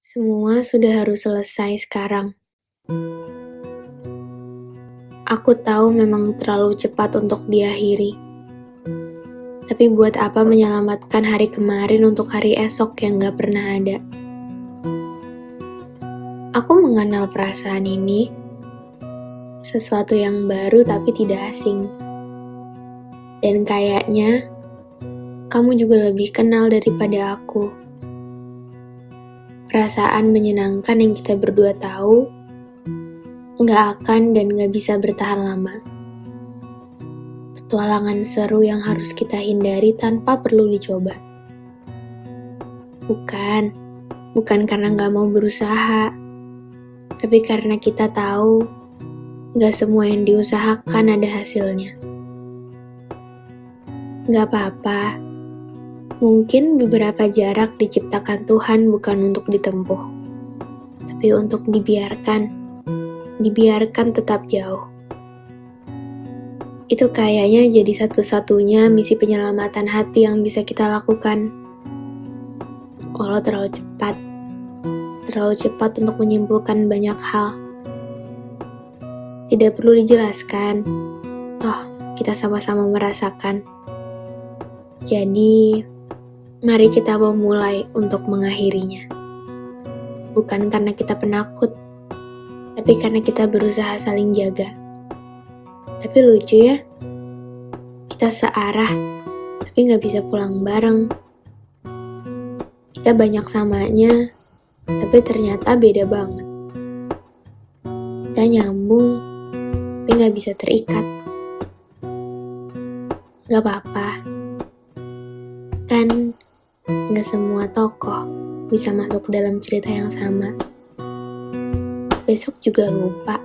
Semua sudah harus selesai sekarang. Aku tahu memang terlalu cepat untuk diakhiri. Tapi buat apa menyelamatkan hari kemarin untuk hari esok yang gak pernah ada? Aku mengenal perasaan ini, sesuatu yang baru tapi tidak asing. Dan kayaknya, kamu juga lebih kenal daripada aku. Perasaan menyenangkan yang kita berdua tahu, gak akan dan gak bisa bertahan lama. Petualangan seru yang harus kita hindari tanpa perlu dicoba. Bukan karena gak mau berusaha, tapi karena kita tahu gak semua yang diusahakan ada hasilnya. Gak apa-apa, mungkin beberapa jarak diciptakan Tuhan bukan untuk ditempuh, tapi untuk dibiarkan tetap jauh. Itu kayaknya jadi satu-satunya misi penyelamatan hati yang bisa kita lakukan. Walau terlalu cepat untuk menyimpulkan banyak hal. Tidak perlu dijelaskan, toh kita sama-sama merasakan. Jadi, mari kita memulai untuk mengakhirinya. Bukan karena kita penakut, tapi karena kita berusaha saling jaga. Tapi lucu ya, kita searah, tapi gak bisa pulang bareng. Kita banyak samanya, tapi ternyata beda banget. Kita nyambung, tapi gak bisa terikat. Gak apa-apa, kan gak semua tokoh bisa masuk dalam cerita yang sama. Besok juga lupa.